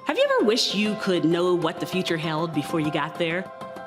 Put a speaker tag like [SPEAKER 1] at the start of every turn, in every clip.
[SPEAKER 1] Have you ever wished you could know what the future held before you got there?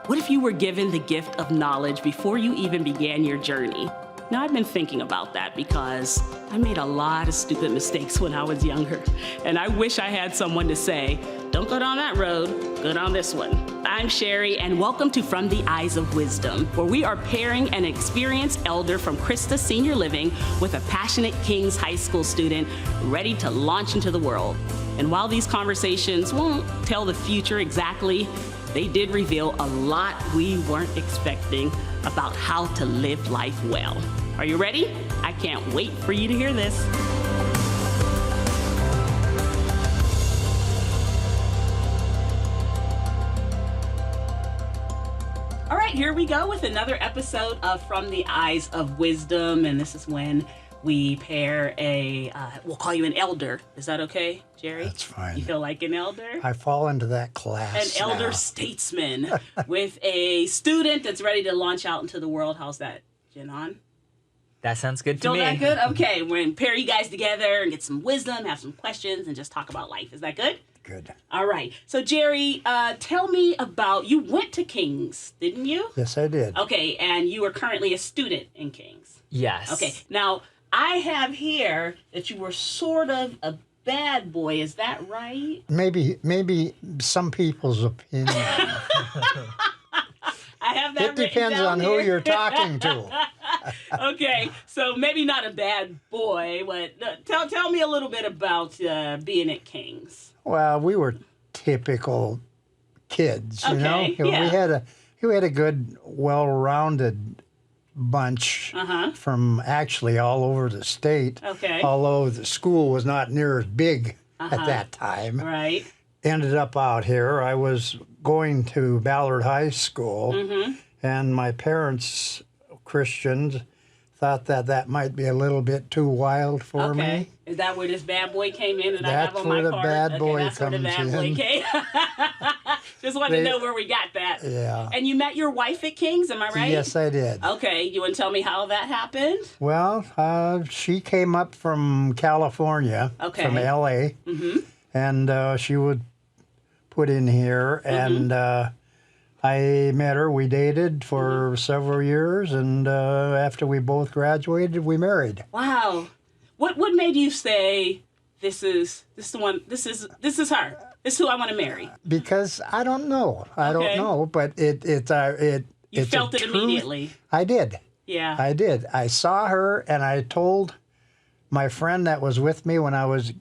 [SPEAKER 1] What if you were given the gift of knowledge before you even began your journey? Now, I've been thinking about that because I made a lot of stupid mistakes when I was younger. And I wish I had someone to say, don't go down that road, go down this one. I'm Sherry, and welcome to From the Eyes of Wisdom, where we are pairing an experienced elder from Christa Senior Living with a passionate King's High School student ready to launch into the world. And while these conversations won't tell the future exactly, they did reveal a lot we weren't expecting about how to live life well. Are you ready? I can't wait for you to hear this. All right, here we go with another episode of From the Eyes of Wisdom, and this is when we pair we'll call you an elder. Is that okay, Jerry?
[SPEAKER 2] That's fine.
[SPEAKER 1] You feel like an elder?
[SPEAKER 2] I fall into that class
[SPEAKER 1] An elder statesman with a student that's ready to launch out into the world. How's that, Jinhan?
[SPEAKER 3] That sounds good to me.
[SPEAKER 1] Feel that good? Okay, we're going to pair you guys together and get some wisdom, have some questions, and just talk about life. Is that good?
[SPEAKER 2] Good.
[SPEAKER 1] All right. So, Jerry, tell me about, you went to King's, didn't you?
[SPEAKER 2] Yes, I did.
[SPEAKER 1] Okay, and you are currently a student in King's.
[SPEAKER 3] Yes.
[SPEAKER 1] Okay, now, I have here that you were sort of a bad boy. Is that right?
[SPEAKER 2] Maybe some people's opinion.
[SPEAKER 1] I have that.
[SPEAKER 2] It depends on who you're talking to.
[SPEAKER 1] Okay, so maybe not a bad boy, but tell me a little bit about being at King's.
[SPEAKER 2] Well, we were typical kids, you know.
[SPEAKER 1] Yeah.
[SPEAKER 2] We had a good, well-rounded bunch from actually all over the state.
[SPEAKER 1] Okay.
[SPEAKER 2] Although the school was not near as big at that time.
[SPEAKER 1] Right.
[SPEAKER 2] Ended up out here. I was going to Ballard High School, and my parents, Christians, thought that might be a little bit too wild for me.
[SPEAKER 1] Is that where this bad boy came in?
[SPEAKER 2] That's where the bad boy
[SPEAKER 1] that's where the
[SPEAKER 2] comes
[SPEAKER 1] bad boy
[SPEAKER 2] in.
[SPEAKER 1] came. Just wanted to know where we got that.
[SPEAKER 2] Yeah.
[SPEAKER 1] And you met your wife at King's, am I right?
[SPEAKER 2] Yes, I did.
[SPEAKER 1] Okay, you want to tell me how that happened?
[SPEAKER 2] Well, she came up from California, from L.A., and she would put in here, and I met her. We dated for several years, and after we both graduated, we married.
[SPEAKER 1] Wow. What made you say this is the one? This is her. This is who I want to marry.
[SPEAKER 2] Because I don't know. I don't know, but it's
[SPEAKER 1] felt it immediately.
[SPEAKER 2] I did.
[SPEAKER 1] Yeah.
[SPEAKER 2] I did. I saw her, and I told my friend that was with me when I was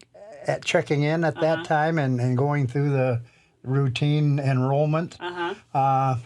[SPEAKER 2] checking in at that time and going through the routine enrollment. I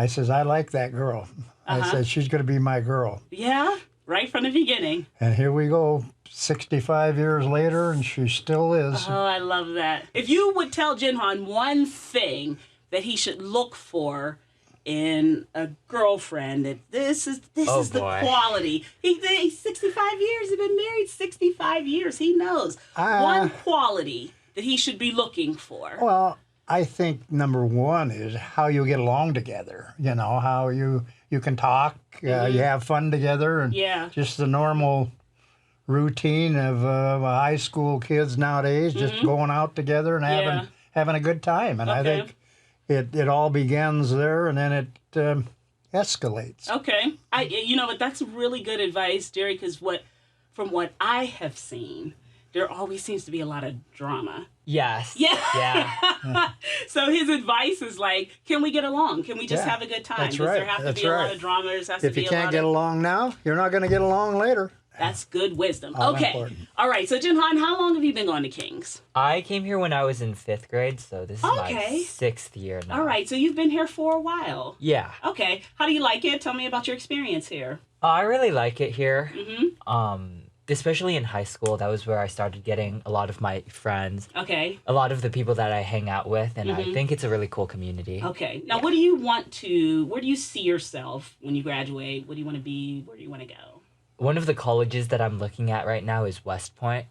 [SPEAKER 2] says, I like that girl. I said, she's going to be my girl.
[SPEAKER 1] Yeah, right from the beginning.
[SPEAKER 2] And here we go, 65 years later, and she still is.
[SPEAKER 1] Oh, I love that. If you would tell Jinhan one thing that he should look for in a girlfriend, that this is the quality. He's 65 years. He's been married 65 years. He knows. One quality that he should be looking for.
[SPEAKER 2] Well, I think number one is how you get along together. You know, how you can talk, you have fun together, and just the normal routine of high school kids nowadays, just going out together and having a good time. And I think it all begins there, and then it escalates.
[SPEAKER 1] Okay. You know what, that's really good advice, Jerry, because from what I have seen, there always seems to be a lot of drama.
[SPEAKER 3] Yes.
[SPEAKER 1] Yeah.
[SPEAKER 3] Yeah.
[SPEAKER 1] So his advice is like, can we get along? Can we just have a good time?
[SPEAKER 2] That's
[SPEAKER 1] Does
[SPEAKER 2] right.
[SPEAKER 1] there have to be a lot of drama? There has to
[SPEAKER 2] if
[SPEAKER 1] be
[SPEAKER 2] you
[SPEAKER 1] a
[SPEAKER 2] can't
[SPEAKER 1] lot
[SPEAKER 2] get along now, you're not going to get along later.
[SPEAKER 1] That's good wisdom.
[SPEAKER 2] All
[SPEAKER 1] okay.
[SPEAKER 2] important.
[SPEAKER 1] All right. So, Jinhan, how long have you been going to King's?
[SPEAKER 3] I came here when I was in 5th grade, so this is my 6th year now.
[SPEAKER 1] All right. So you've been here for a while.
[SPEAKER 3] Yeah.
[SPEAKER 1] Okay. How do you like it? Tell me about your experience here.
[SPEAKER 3] I really like it here. Especially in high school, that was where I started getting a lot of my friends.
[SPEAKER 1] Okay.
[SPEAKER 3] A lot of the people that I hang out with, and I think it's a really cool community.
[SPEAKER 1] Okay. Now, where do you see yourself when you graduate? What do you want to be? Where do you want to go?
[SPEAKER 3] One of the colleges that I'm looking at right now is West Point,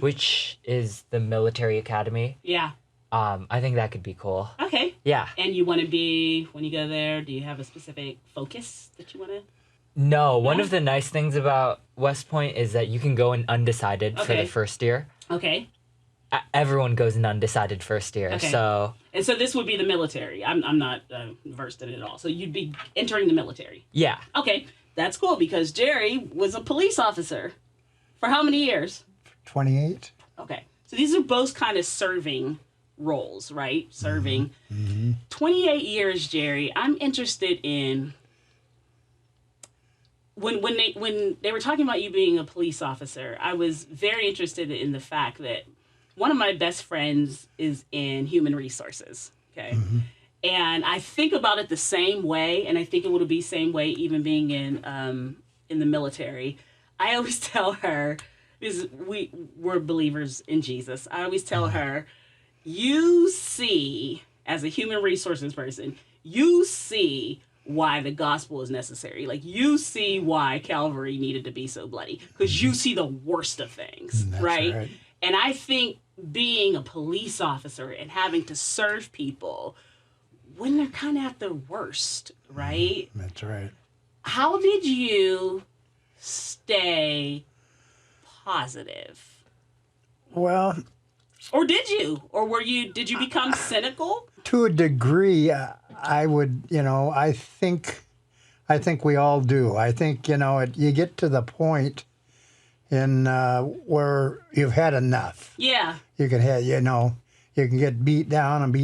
[SPEAKER 3] which is the military academy.
[SPEAKER 1] Yeah.
[SPEAKER 3] I think that could be cool.
[SPEAKER 1] Okay.
[SPEAKER 3] Yeah.
[SPEAKER 1] And you want to be, when you go there, do you have a specific focus that you want to?
[SPEAKER 3] No, one of the nice things about West Point is that you can go in undecided for the first year.
[SPEAKER 1] Okay.
[SPEAKER 3] everyone goes in undecided first year.
[SPEAKER 1] Okay.
[SPEAKER 3] So
[SPEAKER 1] this would be the military. I'm not versed in it at all. So you'd be entering the military.
[SPEAKER 3] yeah.
[SPEAKER 1] Okay, that's cool because Jerry was a police officer for how many years?
[SPEAKER 2] 28.
[SPEAKER 1] Okay, so these are both kind of serving roles, right? Serving. 28 years, Jerry. I'm interested in when they were talking about you being a police officer. I was very interested in the fact that one of my best friends is in human resources. Okay. And I think about it the same way, and I think it would be the same way even being in the military. I always tell her, because we're believers in Jesus, I always tell her, you see, as a human resources person, you see why the gospel is necessary. Like, you see why Calvary needed to be so bloody, because you see the worst of things, right? And I think being a police officer and having to serve people when they're kind of at their worst, right?
[SPEAKER 2] That's right.
[SPEAKER 1] How did you stay positive?
[SPEAKER 2] Well,
[SPEAKER 1] or did you? Or did you become cynical?
[SPEAKER 2] To a degree, I would, I think we all do. I think, you get to the point in where you've had enough.
[SPEAKER 1] Yeah.
[SPEAKER 2] You can have, you can get beat down and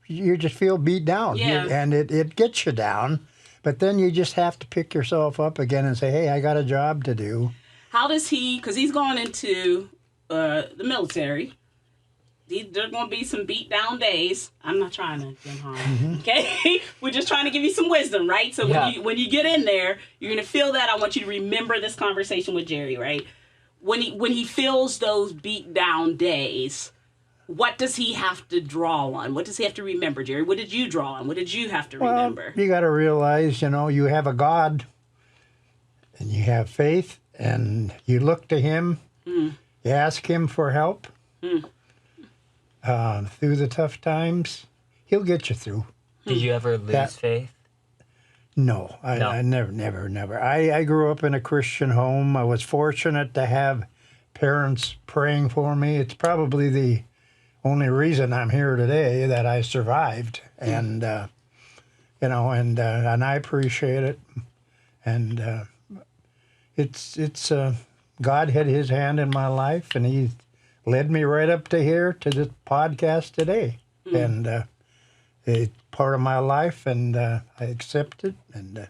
[SPEAKER 2] you just feel beat down.
[SPEAKER 1] Yeah.
[SPEAKER 2] And it gets you down, but then you just have to pick yourself up again and say, hey, I got a job to do.
[SPEAKER 1] How does he, because he's going into the military, there are going to be some beat down days. I'm not trying to get harm, okay? We're just trying to give you some wisdom, right? So when you get in there, you're going to feel that. I want you to remember this conversation with Jerry, right? When he feels those beat down days, what does he have to draw on? What does he have to remember, Jerry? What did you draw on? What did you have to remember?
[SPEAKER 2] You got to realize, you have a God, and you have faith, and you look to him. You ask him for help. Through the tough times, he'll get you through.
[SPEAKER 3] Did you ever lose faith?
[SPEAKER 2] No, I never. I grew up in a Christian home. I was fortunate to have parents praying for me. It's probably the only reason I'm here today, that I survived, and and I appreciate it. And it's God had His hand in my life, and He led me right up to here, to this podcast today. And it's part of my life, and I accept it, and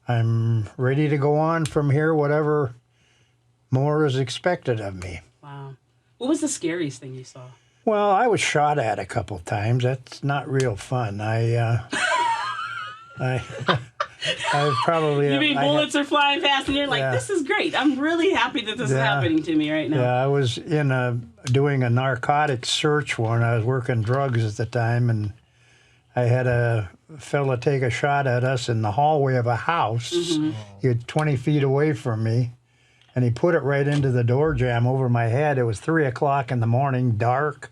[SPEAKER 2] I'm ready to go on from here, whatever more is expected of me.
[SPEAKER 1] Wow. What was the scariest thing you saw?
[SPEAKER 2] Well, I was shot at a couple times. That's not real fun. I probably...
[SPEAKER 1] You mean bullets are flying past and you're like, this is great. I'm really happy that this is happening to me right now.
[SPEAKER 2] Yeah, I was doing a narcotics search warrant. I was working drugs at the time, and I had a fella take a shot at us in the hallway of a house. He was 20 feet away from me, and he put it right into the door jamb over my head. It was 3 o'clock in the morning, dark,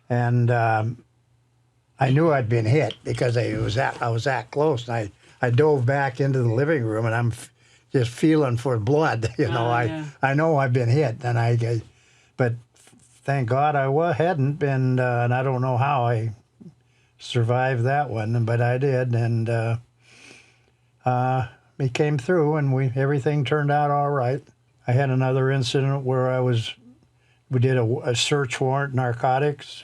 [SPEAKER 2] and I knew I'd been hit because I was that close. And I dove back into the living room, and I'm just feeling for blood. I know I've been hit, and but thank God I hadn't been, and I don't know how I survived that one, but I did, and we came through, and everything turned out all right. I had another incident where we did a search warrant, narcotics.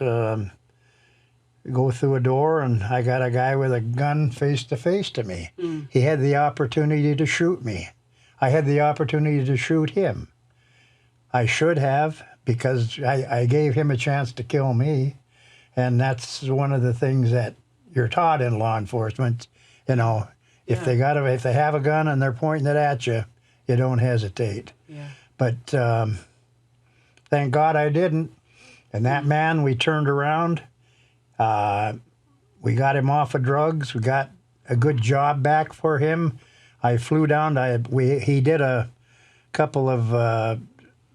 [SPEAKER 2] Go through a door, and I got a guy with a gun face to face to me. He had the opportunity to shoot me. I had the opportunity to shoot him. I should have, because I gave him a chance to kill me, and that's one of the things that you're taught in law enforcement. If they have a gun and they're pointing it at you, you don't hesitate.
[SPEAKER 1] Yeah.
[SPEAKER 2] But thank God I didn't. And that man, we turned around. We got him off of drugs. We got a good job back for him. I flew down. He did a couple of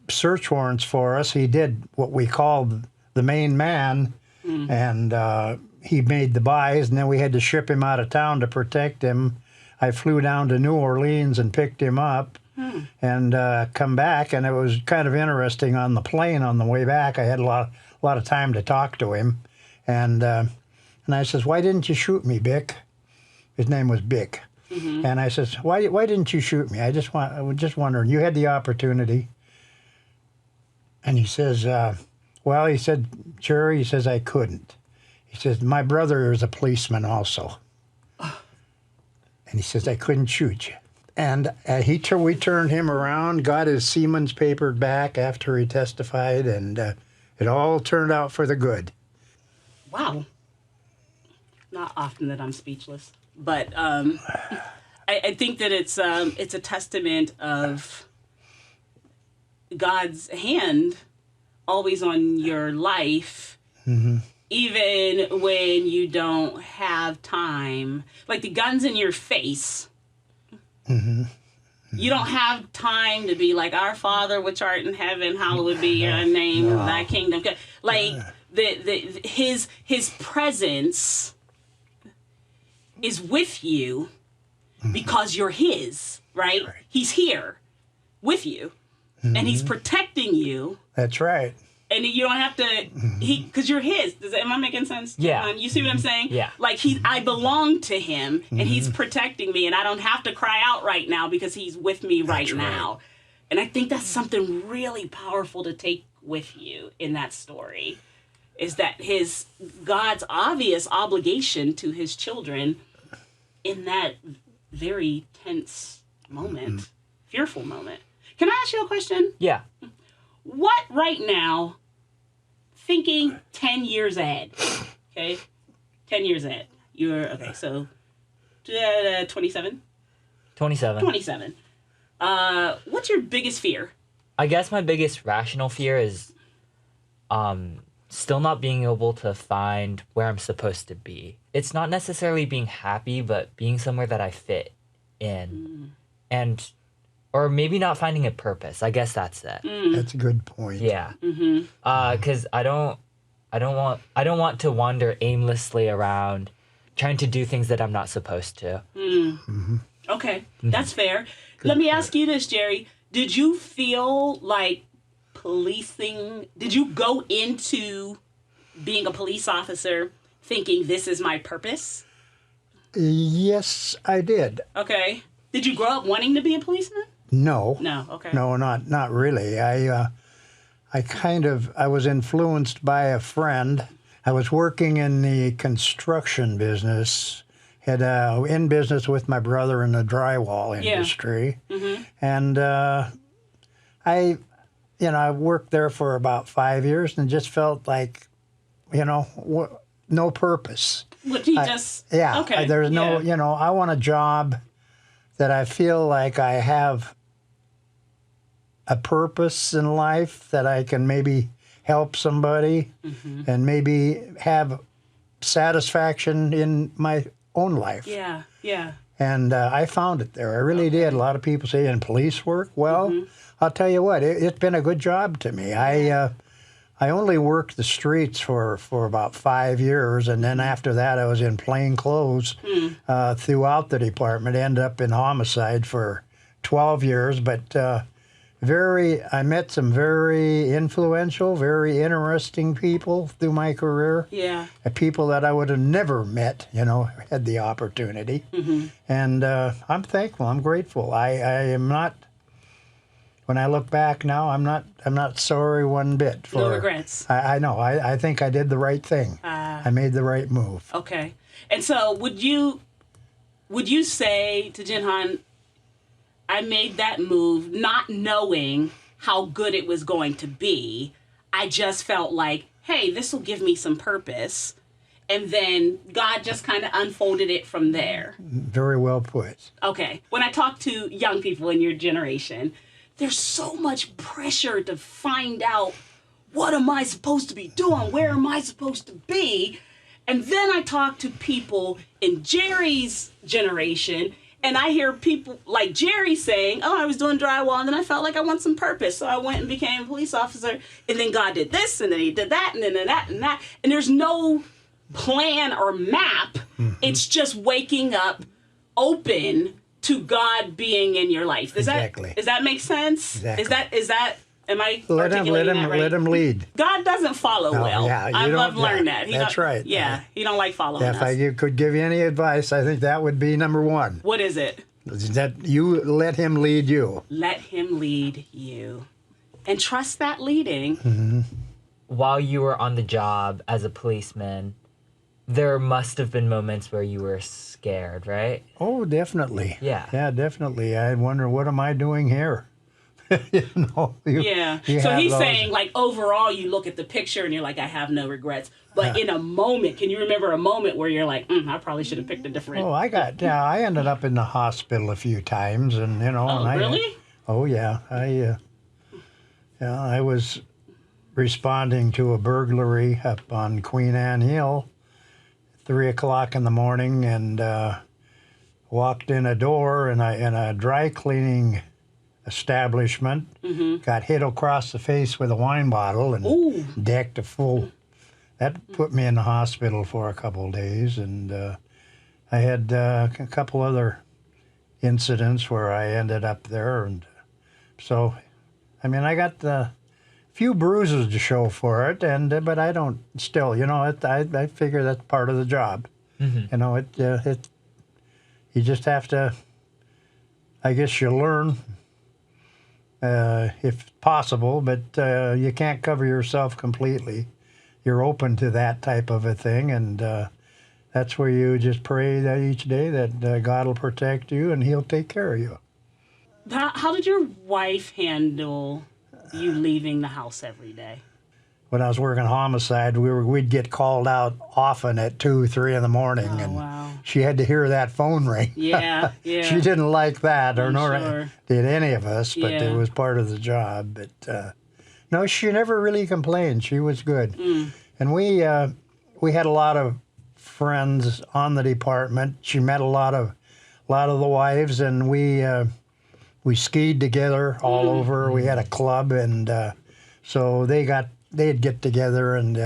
[SPEAKER 2] search warrants for us. He did what we called the main man, and he made the buys, and then we had to ship him out of town to protect him. I flew down to New Orleans and picked him up, and come back. And it was kind of interesting on the plane on the way back. I had a lot of time to talk to him, and I says, "Why didn't you shoot me, Bick?" His name was Bick. And I says, "Why didn't you shoot me? I was just wondering. You had the opportunity." And he says, "Well," he said, "Jerry," he says, "I couldn't." He says, "My brother is a policeman also." And he says, "I couldn't shoot you." And we turned him around, got his Siemens paper back after he testified, and it all turned out for the good.
[SPEAKER 1] Wow. Not often that I'm speechless, but I think that it's a testament of God's hand always on your life, even when you don't have time. Like the gun's in your face. You don't have time to be like, "Our Father which art in heaven, hallowed be your name, thy kingdom come." Like his presence is with you because you're his, right? He's here with you, and he's protecting you.
[SPEAKER 2] That's right.
[SPEAKER 1] And you don't have to, because you're his. Am I making sense?
[SPEAKER 3] Yeah.
[SPEAKER 1] You see what I'm saying?
[SPEAKER 3] Yeah.
[SPEAKER 1] Like I belong to him, and he's protecting me, and I don't have to cry out right now because he's with me right now. And I think that's something really powerful to take with you in that story, is that God's obvious obligation to his children in that very tense moment, fearful moment. Can I ask you a question?
[SPEAKER 3] Yeah.
[SPEAKER 1] What right now, thinking 10 years ahead, okay? 10 years ahead. You're, okay, so 27?
[SPEAKER 3] 27.
[SPEAKER 1] 27. What's your biggest fear?
[SPEAKER 3] I guess my biggest rational fear is still not being able to find where I'm supposed to be. It's not necessarily being happy, but being somewhere that I fit in. And or maybe not finding a purpose. I guess that's it.
[SPEAKER 2] That's a good point.
[SPEAKER 3] Yeah. Because I don't want to wander aimlessly around trying to do things that I'm not supposed to.
[SPEAKER 1] Okay, that's fair. Let me ask you this, Jerry. Did you feel like policing? Did you go into being a police officer thinking this is my purpose?
[SPEAKER 2] Yes, I did.
[SPEAKER 1] Okay. Did you grow up wanting to be a policeman?
[SPEAKER 2] No.
[SPEAKER 1] No, okay.
[SPEAKER 2] No, not really. I was influenced by a friend. I was working in the construction business, had in business with my brother in the drywall industry. And I worked there for about 5 years and just felt like, no purpose.
[SPEAKER 1] Would he just...
[SPEAKER 2] Yeah.
[SPEAKER 1] Okay.
[SPEAKER 2] There's no, I want a job that I feel like I have a purpose in life, that I can maybe help somebody and maybe have satisfaction in my own life.
[SPEAKER 1] Yeah, yeah.
[SPEAKER 2] And I found it there. I really did. A lot of people say, in police work? Well, I'll tell you what, it's been a good job to me. I only worked the streets for about 5 years, and then after that I was in plain clothes throughout the department, ended up in homicide for 12 years, but I met some very influential, very interesting people through my career.
[SPEAKER 1] Yeah.
[SPEAKER 2] People that I would have never met, had the opportunity. And I'm thankful, I'm grateful. I am not, when I look back now, I'm not sorry one bit.
[SPEAKER 1] No regrets.
[SPEAKER 2] I know. I think I did the right thing. I made the right move.
[SPEAKER 1] Okay. And so would you say to Jinhan, I made that move not knowing how good it was going to be. I just felt like, hey, this will give me some purpose. And then God just kind of unfolded it from there.
[SPEAKER 2] Very well put.
[SPEAKER 1] Okay. When I talk to young people in your generation, there's so much pressure to find out, what am I supposed to be doing? Where am I supposed to be? And then I talk to people in Jerry's generation, and I hear people like Jerry saying, oh, I was doing drywall, and then I felt like I want some purpose. So I went and became a police officer, and then God did this, and then he did that, and then that, and that. And there's no plan or map. It's just waking up open to God being in your life. Does that make sense?
[SPEAKER 2] Exactly.
[SPEAKER 1] Is that am I
[SPEAKER 2] let
[SPEAKER 1] articulating that right?
[SPEAKER 2] Let him lead.
[SPEAKER 1] God doesn't follow well.
[SPEAKER 2] Yeah,
[SPEAKER 1] I've learned that.
[SPEAKER 2] That's right.
[SPEAKER 1] Yeah, he don't like following us.
[SPEAKER 2] If I could give you any advice, I think that would be number one.
[SPEAKER 1] What is it?
[SPEAKER 2] That you let him lead you.
[SPEAKER 1] Let him lead you. And trust that leading.
[SPEAKER 2] Mm-hmm.
[SPEAKER 3] While you were on the job as a policeman, there must have been moments where you were scared, right?
[SPEAKER 2] Oh, definitely.
[SPEAKER 3] Yeah.
[SPEAKER 2] Yeah, definitely. I wonder, what am I doing here?
[SPEAKER 1] So he's saying, like, overall, you look at the picture and you're like, I have no regrets. But in a moment, can you remember a moment where you're like, I probably should have picked a different...
[SPEAKER 2] Oh, I ended up in the hospital a few times, and,
[SPEAKER 1] really?
[SPEAKER 2] I was responding to a burglary up on Queen Anne Hill, 3 o'clock in the morning, and walked in a door in a dry cleaning establishment, got hit across the face with a wine bottle and decked a full. That put me in the hospital for a couple of days, and I had a couple other incidents where I ended up there, and so, I got the few bruises to show for it, but I don't still, I figure that's part of the job. Mm-hmm. You just have to, I guess you learn, if possible, but you can't cover yourself completely. You're open to that type of a thing, and that's where you just pray that each day that God will protect you and He'll take care of you.
[SPEAKER 1] How did your wife handle you leaving the house every day?
[SPEAKER 2] When I was working homicide, we'd get called out often at 2, 3 in the morning, she had to hear that phone ring.
[SPEAKER 1] Yeah.
[SPEAKER 2] She didn't like that, nor
[SPEAKER 1] sure.
[SPEAKER 2] did any of us, but it was part of the job. But no, she never really complained. She was good, and we had a lot of friends on the department. She met a lot of the wives, and we skied together all over. We had a club, and so they'd get together, and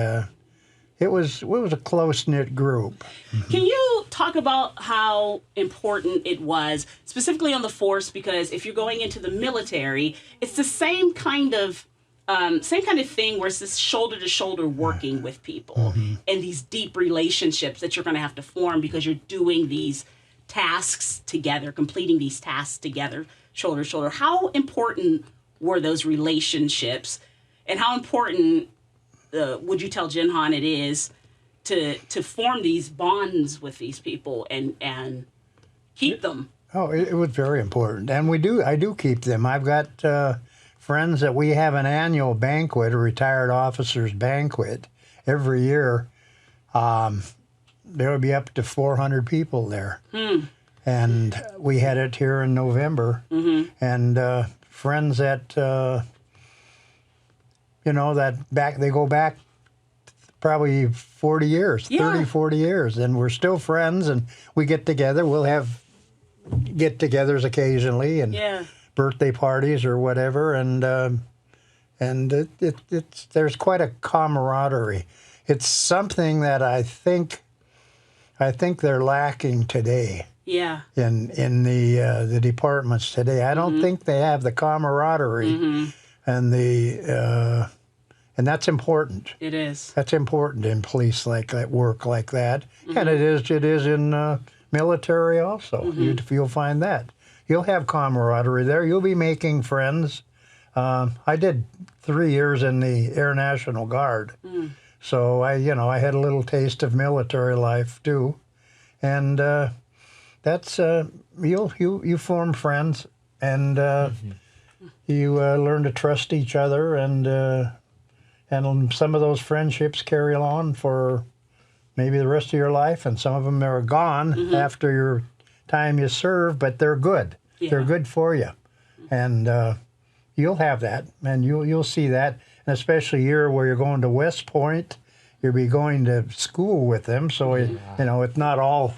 [SPEAKER 2] it was a close-knit group.
[SPEAKER 1] Can you talk about how important it was, specifically on the force? Because if you're going into the military, it's the same kind of thing where it's this shoulder-to-shoulder working with people and these deep relationships that you're going to have to form because you're doing these tasks together, completing these tasks together, shoulder to shoulder. How important were those relationships, and how important would you tell Jinhan it is to form these bonds with these people and keep them?
[SPEAKER 2] Oh, it was very important, and I do keep them. I've got friends that we have an annual banquet, a retired officers banquet, every year. There would be up to 400 people there. And we had it here in November. And friends that, they go back probably 40 years, 30, 40 years. And we're still friends, and we get together. We'll have get-togethers occasionally and birthday parties or whatever. And there's quite a camaraderie. It's something that I think they're lacking today.
[SPEAKER 1] Yeah.
[SPEAKER 2] In the departments today, I don't think they have the camaraderie, and that's important.
[SPEAKER 1] It is.
[SPEAKER 2] That's important in police like that, work like that, and it is in military also. You'll find that you'll have camaraderie there. You'll be making friends. I did 3 years in the Air National Guard, so I had a little taste of military life too, and. That's you form friends, and you learn to trust each other, and some of those friendships carry on for maybe the rest of your life, and some of them are gone after your time you serve, but they're good. Yeah. They're good for you, and you'll have that, and you'll see that, and especially here where you're going to West Point, you'll be going to school with them, so it's not all.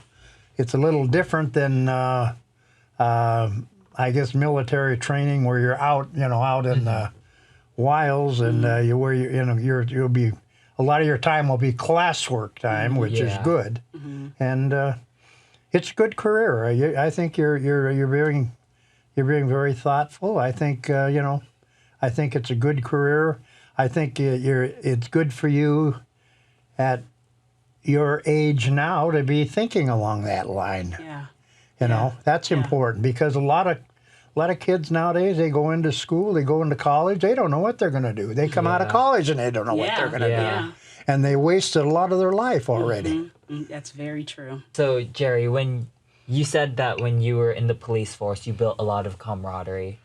[SPEAKER 2] It's a little different than, I guess, military training where you're out in the wilds, and you'll be a lot of your time will be classwork time, which is good, and It's a good career. I think you're being very thoughtful. I think I think it's a good career. I think it's good for you at your age now to be thinking along that line.
[SPEAKER 1] Yeah.
[SPEAKER 2] You know, that's important because a lot of kids nowadays, they go into school, they go into college, they don't know what they're going to do. They come out of college and they don't know what they're going to do. And they wasted a lot of their life already.
[SPEAKER 1] That's very true.
[SPEAKER 3] So, Jerry, when you said that when you were in the police force, you built a lot of camaraderie,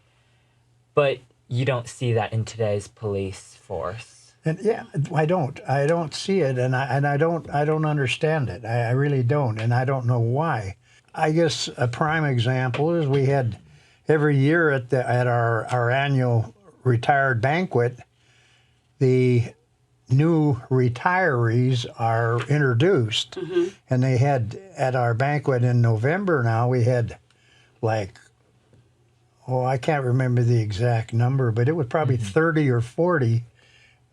[SPEAKER 3] but you don't see that in today's police force.
[SPEAKER 2] And I don't see it, and I don't understand it. I really don't, and I don't know why. I guess a prime example is we had every year at our annual retired banquet, the new retirees are introduced, and they had at our banquet in November. Now we had I can't remember the exact number, but it was probably 30 or 40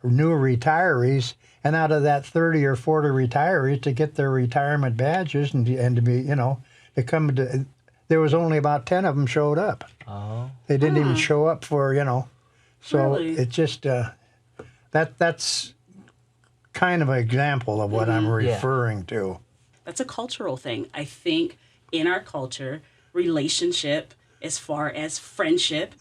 [SPEAKER 2] new retirees, and out of that 30 or 40 retirees to get their retirement badges and to be, to come to, there was only about 10 of them showed up.
[SPEAKER 3] Oh.
[SPEAKER 2] They didn't even show up for, so
[SPEAKER 1] Really?
[SPEAKER 2] it just, that's kind of an example of what I'm referring to.
[SPEAKER 1] That's a cultural thing. I think in our culture, relationship, as far as friendship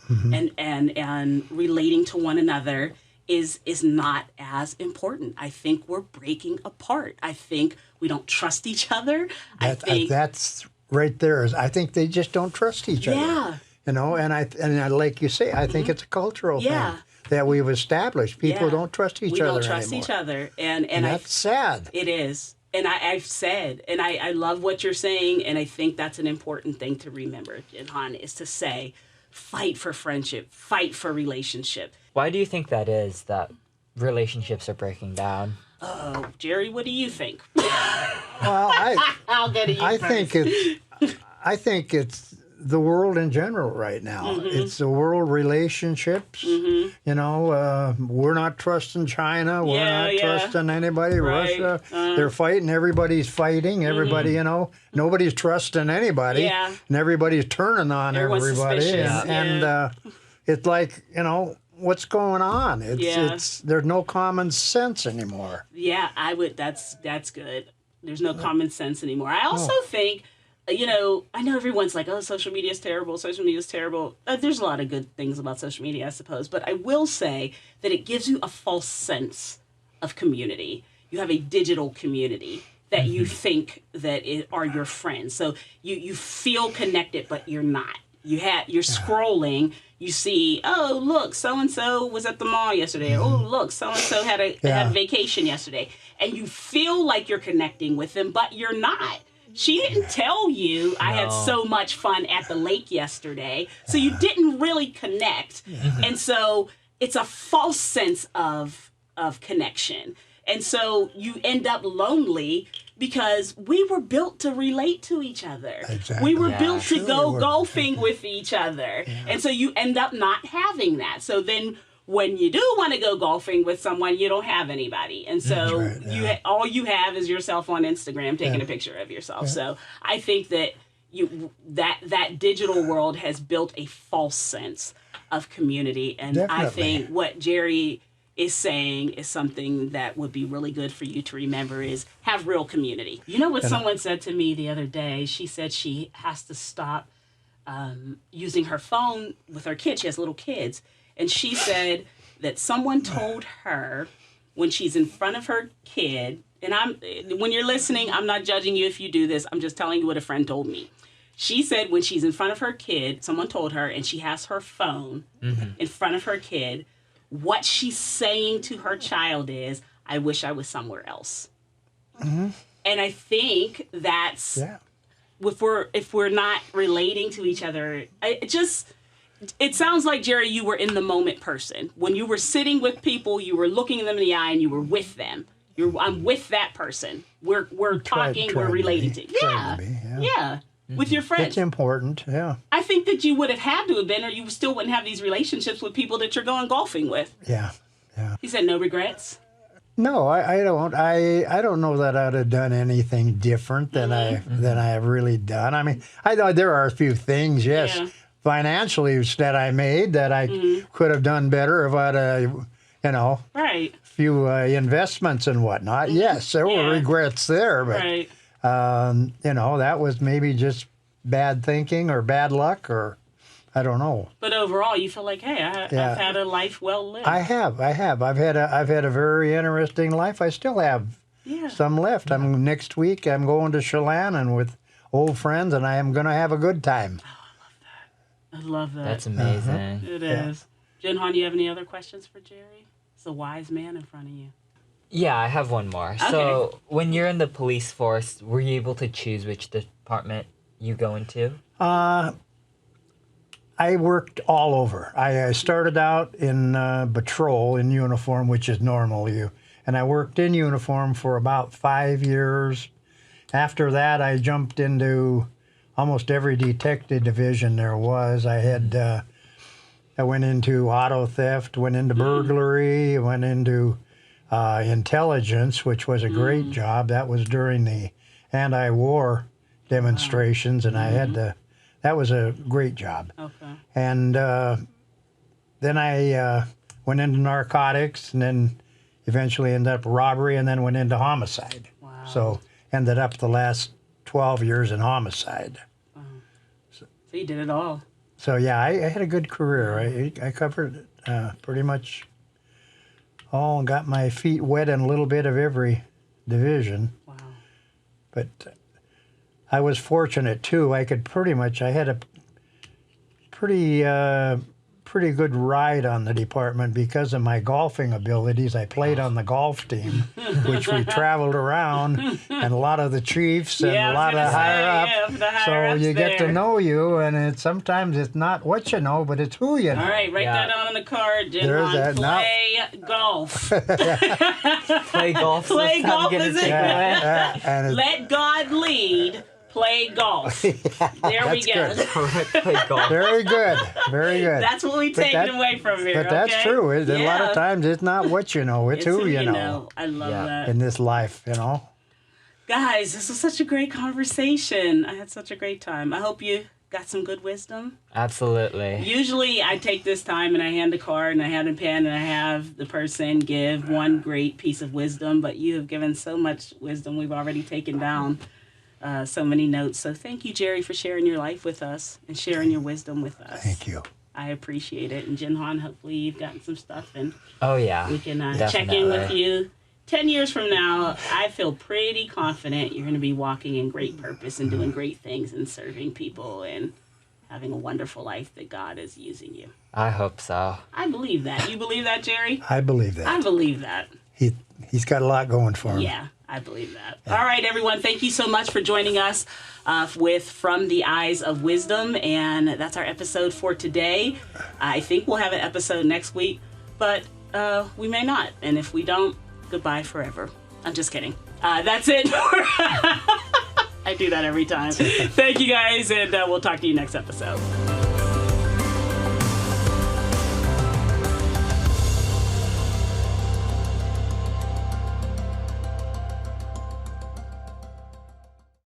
[SPEAKER 1] and relating to one another is not as important. I think we're breaking apart. I think we don't trust each other.
[SPEAKER 2] That's right there. I think they just don't trust each other.
[SPEAKER 1] Yeah.
[SPEAKER 2] And I like you say, I think it's a cultural thing that we've established. People don't trust each other anymore.
[SPEAKER 1] We don't trust each other. And
[SPEAKER 2] that's sad.
[SPEAKER 1] It is. And I've said, and I love what you're saying, and I think that's an important thing to remember, Jinhan, is to say, fight for friendship, fight for relationship.
[SPEAKER 3] Why do you think that is, that relationships are breaking down?
[SPEAKER 1] Oh, Jerry, what do you think?
[SPEAKER 2] Well,
[SPEAKER 1] I'll go to you first.
[SPEAKER 2] I think it's the world in general right now. It's the world relationships. We're not trusting China. We're not trusting anybody.
[SPEAKER 1] Right.
[SPEAKER 2] Russia. They're fighting. Everybody's fighting. Everybody, nobody's trusting anybody.
[SPEAKER 1] Yeah.
[SPEAKER 2] And everybody's turning on
[SPEAKER 1] Everyone's
[SPEAKER 2] everybody.
[SPEAKER 1] suspicious.
[SPEAKER 2] And it's like, what's going on? There's no common sense anymore.
[SPEAKER 1] Yeah, I would. That's good. There's no common sense anymore. I also think, I know everyone's like, oh, social media is terrible. Social media is terrible. There's a lot of good things about social media, I suppose. But I will say that it gives you a false sense of community. You have a digital community that you think that are your friends. So you feel connected, but you're not. You're scrolling. You see, oh, look, so-and-so was at the mall yesterday. Oh, look, so-and-so had a vacation yesterday. And you feel like you're connecting with them, but you're not. She didn't tell you I had so much fun at the lake yesterday. So you didn't really connect. And so it's a false sense of connection. And so you end up lonely because we were built to relate to each other.
[SPEAKER 2] Exactly.
[SPEAKER 1] We were built to go golfing with each other. Yeah. And so you end up not having that. So then when you do want to go golfing with someone, you don't have anybody. And so all you have is yourself on Instagram taking a picture of yourself. Yeah. So I think that that digital world has built a false sense of community. And I think what Jerry is saying is something that would be really good for you to remember is have real community. You know what someone said to me the other day? She said she has to stop using her phone with her kids. She has little kids. And she said that someone told her when she's in front of her kid, and when you're listening, I'm not judging you if you do this. I'm just telling you what a friend told me. She said when she's in front of her kid, someone told her, and she has her phone in front of her kid, what she's saying to her child is, I wish I was somewhere else. And I think that's, if we're not relating to each other, it sounds like, Jerry, you were in the moment person. When you were sitting with people, you were looking them in the eye and you were with them. I'm with that person. We're talking, we're relating to. With your friends.
[SPEAKER 2] It's important,
[SPEAKER 1] I think that you would have had to have been, or you still wouldn't have these relationships with people that you're going golfing with.
[SPEAKER 2] Yeah.
[SPEAKER 1] He said no regrets?
[SPEAKER 2] No, I don't. I don't know that I'd have done anything different than I have really done. I mean, I know there are a few things, yes, financially that I made that I could have done better if I'd, you know,
[SPEAKER 1] right,
[SPEAKER 2] few investments and whatnot. Yes, there were regrets there, but you know, that was maybe just bad thinking or bad luck or I don't know.
[SPEAKER 1] But overall, you feel like, hey, I've had a life well lived.
[SPEAKER 2] I have. I've had a very interesting life. I still have some left. Next week I'm going to Chelan and with old friends, and I am going to have a good time.
[SPEAKER 1] Oh, I love that.
[SPEAKER 3] That's amazing.
[SPEAKER 1] It is. Jinhan, you have any other questions for Jerry? It's a wise man in front of you.
[SPEAKER 3] Yeah, I have one more.
[SPEAKER 1] Okay.
[SPEAKER 3] So, when you're in the police force, were you able to choose which department you go into?
[SPEAKER 2] I worked all over. I started out in patrol in uniform, which is normal, and I worked in uniform for about 5 years. After that, I jumped into almost every detective division there was. I went into auto theft, went into burglary, went into intelligence, which was a great job. That was during the anti-war demonstrations, and I had to. That was a great job.
[SPEAKER 1] Okay.
[SPEAKER 2] And then I went into narcotics, and then eventually ended up robbery, and then went into homicide.
[SPEAKER 1] Wow.
[SPEAKER 2] So ended up the last 12 years in homicide.
[SPEAKER 1] Wow. So you did it all.
[SPEAKER 2] So yeah, I had a good career. I covered pretty much all, and got my feet wet in a little bit of every division.
[SPEAKER 1] Wow.
[SPEAKER 2] But I was fortunate too. I had a pretty good ride on the department because of my golfing abilities. I played on the golf team, which we traveled around, and a lot of the chiefs and a lot of higher up. So you get to know you, and sometimes it's not what you know, but it's who you know.
[SPEAKER 1] All right, write that down on the card, Jinhan. Play golf.
[SPEAKER 3] Play golf.
[SPEAKER 1] Play golf is it.
[SPEAKER 2] Let
[SPEAKER 1] God lead. Play golf. There we go.
[SPEAKER 3] Play golf.
[SPEAKER 2] Very good. Very good.
[SPEAKER 1] That's what we take away from here.
[SPEAKER 2] But that's true. A lot of times it's not what you know, it's who you know.
[SPEAKER 1] I love that.
[SPEAKER 2] In this life, you know.
[SPEAKER 1] Guys, this was such a great conversation. I had such a great time. I hope you got some good wisdom.
[SPEAKER 3] Absolutely.
[SPEAKER 1] Usually I take this time and I hand a card and I hand a pen and I have the person give one great piece of wisdom, but you have given so much wisdom we've already taken down. So many notes. So thank you, Jerry, for sharing your life with us and sharing your wisdom with us.
[SPEAKER 2] Thank you.
[SPEAKER 1] I appreciate it. And Jinhan, hopefully you've gotten some stuff and
[SPEAKER 3] we
[SPEAKER 1] can check in with you. 10 years from now, I feel pretty confident you're going to be walking in great purpose and doing great things and serving people and having a wonderful life that God is using you.
[SPEAKER 3] I hope so.
[SPEAKER 1] I believe that. You believe that, Jerry?
[SPEAKER 2] I believe that.
[SPEAKER 1] I believe that.
[SPEAKER 2] He's got a lot going for him.
[SPEAKER 1] Yeah. I believe that. Yeah. All right, everyone. Thank you so much for joining us with From the Eyes of Wisdom. And that's our episode for today. I think we'll have an episode next week, but we may not. And if we don't, goodbye forever. I'm just kidding. That's it. I do that every time. Thank you, guys. And we'll talk to you next episode.